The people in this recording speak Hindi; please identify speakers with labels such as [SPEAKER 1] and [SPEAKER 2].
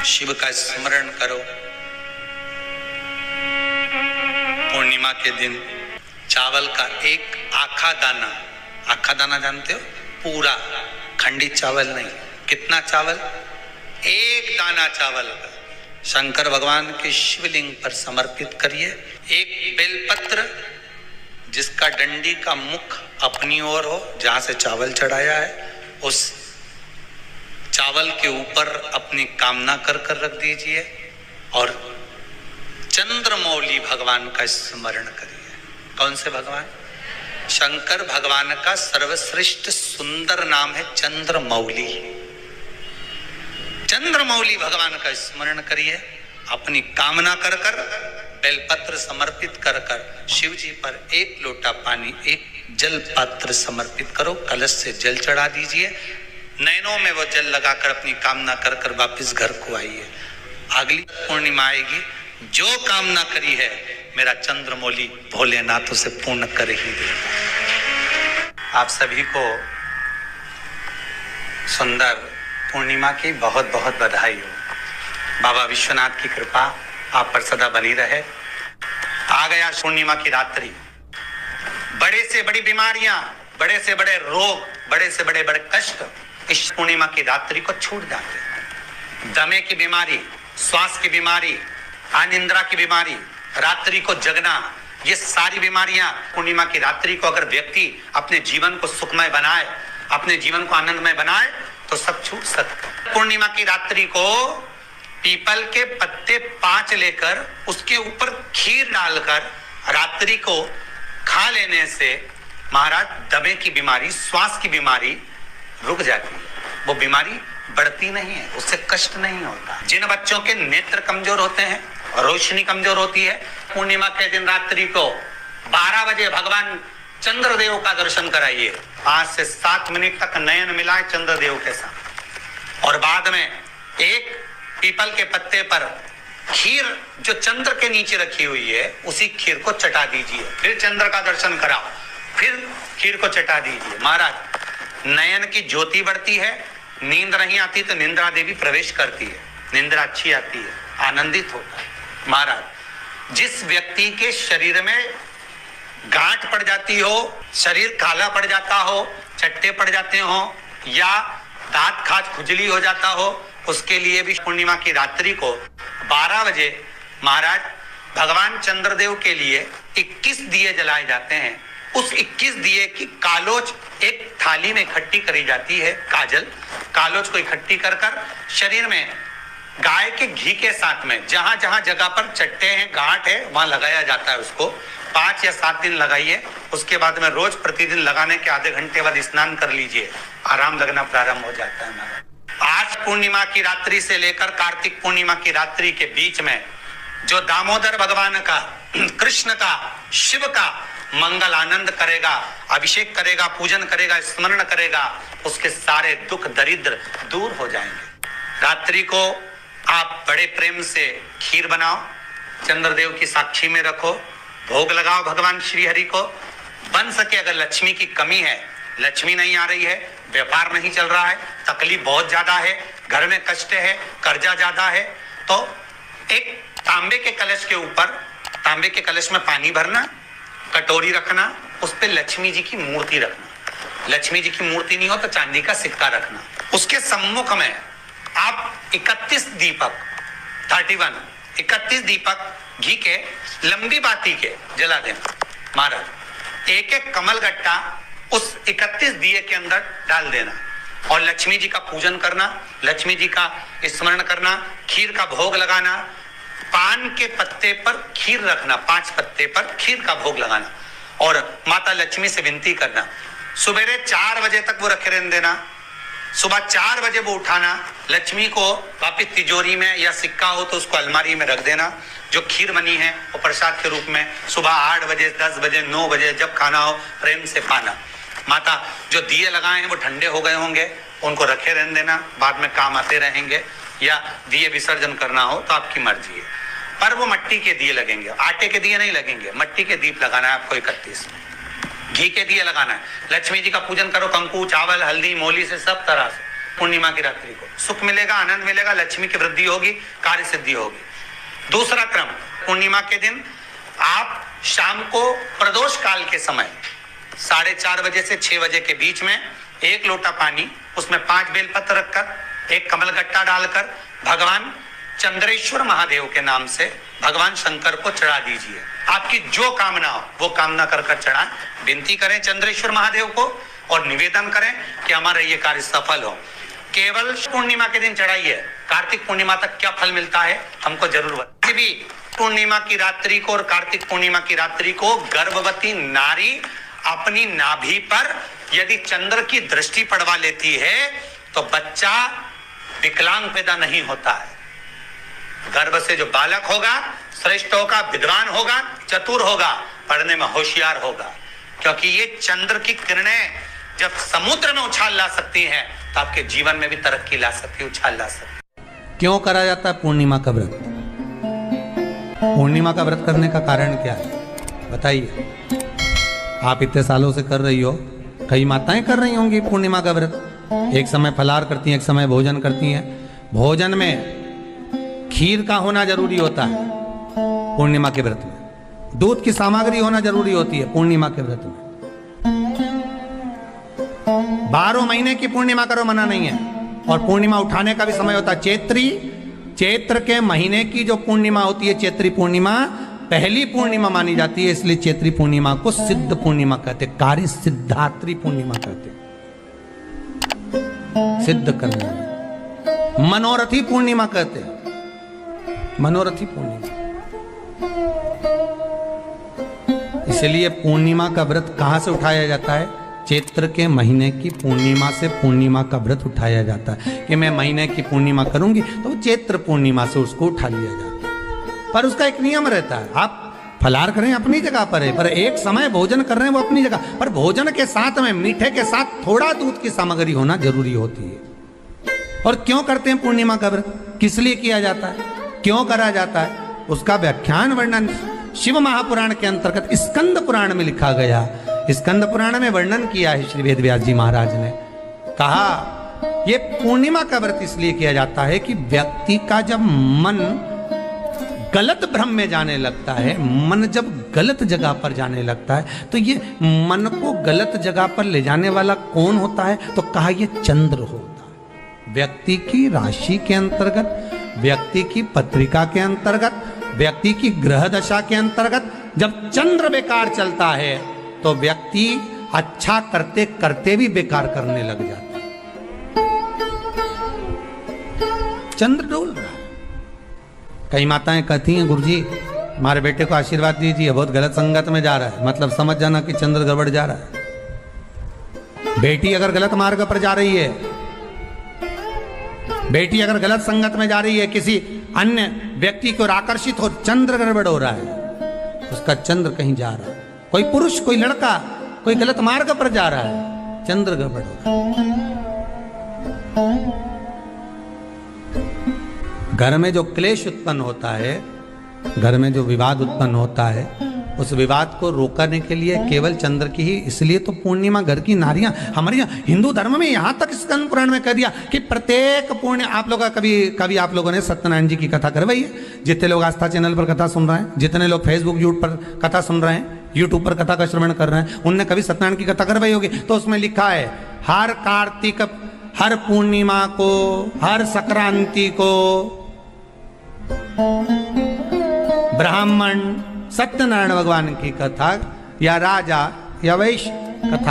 [SPEAKER 1] शिव का स्मरण करो। पूर्णिमा के दिन चावल का एक आखा दाना जानते हो, पूरा खंडित चावल नहीं, कितना चावल, एक दाना चावल का शंकर भगवान के शिवलिंग पर समर्पित करिए। एक बेलपत्र जिसका डंडी का मुख अपनी ओर हो, जहां से चावल चढ़ाया है, उस चावल के ऊपर अपनी कामना कर कर रख दीजिए और चंद्रमौली भगवान का स्मरण करिए। कौन से भगवान? शंकर भगवान का सर्वश्रेष्ठ सुंदर नाम है चंद्रमौली। चंद्रमौली भगवान का स्मरण करिए। अपनी कामना कर कर बेलपत्र समर्पित कर कर शिव जी पर एक लोटा पानी, एक जल पात्र समर्पित करो, कलश से जल चढ़ा दीजिए, नैनों में वो जल लगाकर अपनी कामना कर कर वापिस घर को आइए। अगली पूर्णिमा आएगी, जो कामना करी है मेरा चंद्रमौली भोलेनाथ उसे पूर्ण कर ही देगा। आप सभी को सुंदर पूर्णिमा की बहुत बहुत बधाई हो। बाबा विश्वनाथ की कृपा आप पर सदा बनी रहे। आ गया पूर्णिमा की रात्रि। बड़े से बड़ी बीमारियां, बड़े से बड़े रोग, बड़े से बड़े बड़े कष्ट इस पूर्णिमा की रात्रि को छूट जाते हैं। दमे की बीमारी, श्वास की बीमारी, अनिद्रा की बीमारी, रात्रि को जगना, ये सारी बीमारियां पूर्णिमा की रात्रि को अगर व्यक्ति अपने जीवन को सुखमय बनाए, अपने जीवन को आनंदमय बनाए तो सब छूट सकते। पूर्णिमा की रात्रि को पीपल के पत्ते 5 लेकर उसके ऊपर खीर डालकर रात्रि को खा लेने से महाराज दमे की बीमारी, श्वास की बीमारी रुक जाती है। वो बीमारी बढ़ती नहीं है, उससे कष्ट नहीं होता। जिन बच्चों के नेत्र कमजोर होते हैं, रोशनी कमजोर होती है, पूर्णिमा के दिन रात्रि को 12 बजे भगवान चंद्रदेव का दर्शन कराइए। 5 से 7 मिनट तक नयन मिलाए चंद्रदेव के साथ और बाद में एक पीपल के पत्ते पर खीर जो चंद्र के नीचे रखी हुई है उसी खीर को चटा दीजिए। फिर चंद्र का दर्शन कराओ, फिर खीर को चटा दीजिए। महाराज नयन की ज्योति बढ़ती है, नींद नहीं आती तो निंद्रा देवी प्रवेश करती है, निंद्रा अच्छी आती है, आनंदित होता है। महाराज जिस व्यक्ति के शरीर में गांठ पड़ जाती हो, शरीर काला पड़ जाता हो, चट्टे पड़ जाते हो या दांत खाज खुजली हो जाता हो, उसके लिए भी पूर्णिमा की रात्रि को 12 बजे महाराज भगवान चंद्रदेव के लिए 21 दिए जलाए जाते हैं। उस 21 दिए की कालोच एक थाली में इकट्ठी करी जाती है। कालोच को इकट्ठी कर कर शरीर में गाय के घी के साथ में जहां जहां जगह पर चट्टे हैं, गांठ है, वहां लगाया जाता है। उसको 5 या 7 दिन लगाइए। उसके बाद में रोज प्रतिदिन लगाने के आधे घंटे बाद स्नान कर लीजिए, आराम लगना प्रारंभ हो जाता है। आज पूर्णिमा की रात्रि से लेकर कार्तिक पूर्णिमा की रात्रि के बीच में जो दामोदर भगवान का, कृष्ण का, शिव का मंगल आनंद करेगा, अभिषेक करेगा, पूजन करेगा, स्मरण करेगा, उसके सारे दुख दरिद्र दूर हो जाएंगे। रात्रि को आप बड़े प्रेम से खीर बनाओ, चंद्रदेव की साक्षी में रखो, भोग लगाओ भगवान श्री हरि को। बन सके अगर लक्ष्मी की कमी है, लक्ष्मी नहीं आ रही है, व्यापार नहीं चल रहा है, तकलीफ बहुत ज्यादा है, घर में कष्ट है, कर्जा ज्यादा है, तो एक तांबे के कलश के ऊपर, तांबे के कलश में पानी भरना, कटोरी रखना, उस पे लक्ष्मी जी की मूर्ति रखना। लक्ष्मी जी की मूर्ति नहीं हो तो चांदी का सिक्का रखना। उसके सम्मुख में आप 31 दीपक घी के लंबी बाती के जला देना। महाराज एक एक कमल गट्टा उस 31 दिए के अंदर डाल देना और लक्ष्मी जी का पूजन करना, लक्ष्मी जी का स्मरण करना, खीर का भोग लगाना, पान के पत्ते पर खीर रखना, 5 पत्ते पर खीर का भोग लगाना और माता लक्ष्मी से विनती करना। सुबेरे 4 बजे तक वो रखे रहने देना, सुबह 4 बजे वो उठाना, लक्ष्मी को वापिस तिजोरी में या सिक्का हो तो उसको अलमारी में रख देना। जो खीर बनी है वो प्रसाद के रूप में सुबह 8 बजे, 10 बजे, 9 बजे जब खाना हो प्रेम से पाना। माता जो दिए लगाए हैं वो ठंडे हो गए होंगे, उनको रखे रहने देना, बाद में काम आते रहेंगे, या दिए विसर्जन करना हो तो आपकी मर्जी है। पर वो मिट्टी के दिए लगेंगे, आटे के दिए नहीं लगेंगे, मिट्टी के दीप लगाना है आपको। 31 घी के दिए लगाना है। लक्ष्मी जी का पूजन करो, कंकु, चावल, हल्दी, मोली से सब तरह से पूर्णिमा की रात्रि को सुख मिलेगा, आनंद मिलेगा, लक्ष्मी की वृद्धि होगी, कार्य सिद्धि होगी। दूसरा क्रम, पूर्णिमा के दिन आप शाम को प्रदोष काल के समय 4:30 बजे से 6 बजे के बीच में 1 लोटा पानी, उसमें 5 बेलपत्र रखकर, 1 कमलगट्टा डालकर भगवान चंद्रेश्वर महादेव के नाम से भगवान शंकर को चढ़ा दीजिए। आपकी जो कामना हो वो कामना कर चढ़ाएं, विनती करें चंद्रेश्वर महादेव को और निवेदन करें कि हमारा ये कार्य सफल हो। केवल पूर्णिमा के दिन चढ़ाइए, कार्तिक पूर्णिमा तक क्या फल मिलता है हमको जरूर बताइए। भी पूर्णिमा की रात्रि को और कार्तिक पूर्णिमा की रात्रि को गर्भवती नारी अपनी नाभि पर यदि चंद्र की दृष्टि पड़वा लेती है तो बच्चा विकलांग पैदा नहीं होता है। गर्भ से जो बालक होगा श्रेष्ठ होगा, विद्वान होगा, चतुर होगा, पढ़ने में होशियार होगा, क्योंकि ये चंद्र की किरणें जब समुद्र में उछाल ला सकती हैं तो आपके जीवन में भी तरक्की ला सकती है, उछाल ला सकती है।
[SPEAKER 2] क्यों करा जाता है पूर्णिमा का व्रत? पूर्णिमा का व्रत करने का कारण क्या है बताइए? आप इतने सालों से कर रही हो, कई माताएं कर रही होंगी पूर्णिमा का व्रत। एक समय फलाहार करती हैं, एक समय भोजन करती हैं। भोजन में खीर का होना जरूरी होता है पूर्णिमा के व्रत में, दूध की सामग्री होना जरूरी होती है पूर्णिमा के व्रत में। 12 महीने की पूर्णिमा करो, मना नहीं है। और पूर्णिमा उठाने का भी समय होता है। चैत्र के महीने की जो पूर्णिमा होती है, चैत्री पूर्णिमा पहली पूर्णिमा मानी जाती है, इसलिए चैत्री पूर्णिमा को सिद्ध पूर्णिमा कहते, कार्य सिद्धात्री पूर्णिमा कहते, सिद्ध करने। मनोरथी पूर्णिमा कहते, मनोरथी पूर्णिमा। इसलिए पूर्णिमा का व्रत कहां से उठाया जाता है? चैत्र के महीने की पूर्णिमा से पूर्णिमा का व्रत उठाया जाता है कि मैं महीने की पूर्णिमा करूंगी तो चैत्र पूर्णिमा से उसको उठा लिया जाता है। पर उसका एक नियम रहता है, आप फलाहार करें अपनी जगह पर है, पर एक समय भोजन कर रहे हैं वो अपनी जगह पर, भोजन के साथ में मीठे के साथ थोड़ा दूध की सामग्री होना जरूरी होती है। और क्यों करते हैं पूर्णिमा का व्रत, किस लिए किया जाता है, क्यों करा जाता है, उसका व्याख्यान वर्णन शिव महापुराण के अंतर्गत स्कंद पुराण में लिखा गया। स्कंद पुराण में वर्णन किया है श्री वेदव्यास जी महाराज ने। कहा ये पूर्णिमा का व्रत इसलिए किया जाता है कि व्यक्ति का जब मन गलत भ्रम में जाने लगता है, मन जब गलत जगह पर जाने लगता है, तो ये मन को गलत जगह पर ले जाने वाला कौन होता है? तो कहा ये चंद्र होता है। व्यक्ति की राशि के अंतर्गत, व्यक्ति की पत्रिका के अंतर्गत, व्यक्ति की ग्रह दशा के अंतर्गत जब चंद्र बेकार चलता है तो व्यक्ति अच्छा करते करते भी बेकार करने लग जाता है। चंद्र डोल रहा है। कई माताएं कहती हैं गुरुजी हमारे बेटे को आशीर्वाद दीजिए, बहुत गलत संगत में जा रहा है, मतलब समझ जाना कि चंद्र गड़बड़ जा रहा है। बेटी अगर गलत मार्ग पर जा रही है, बेटी अगर गलत संगत में जा रही है, किसी अन्य व्यक्ति की ओर आकर्षित हो, चंद्र गड़बड़ हो रहा है, उसका चंद्र कहीं जा रहा है। कोई पुरुष, कोई लड़का, कोई गलत मार्ग पर जा रहा है, चंद्र गड़बड़ हो रहा है। घर में जो क्लेश उत्पन्न होता है, घर में जो विवाद उत्पन्न होता है, उस विवाद को रोकने के लिए केवल चंद्र की ही, इसलिए तो पूर्णिमा घर की नारियां हमारे यहाँ हिंदू धर्म में यहाँ तक स्कंद पुराण में कह दिया कि प्रत्येक पूर्ण, आप लोग कभी आप लोगों ने सत्यनारायण जी की कथा करवाई है? जितने लोग आस्था चैनल पर कथा सुन रहे हैं, जितने लोग फेसबुक यूट्यूब पर कथा सुन रहे हैं, यूट्यूब पर कथा का श्रवण कर रहे हैं, उनने कभी सत्यनारायण की कथा करवाई होगी। तो उसमें लिखा है हर कार्तिक, हर पूर्णिमा को, हर संक्रांति को ब्राह्मण सत्यनारायण भगवान की कथा या राजा या वैश्य कथा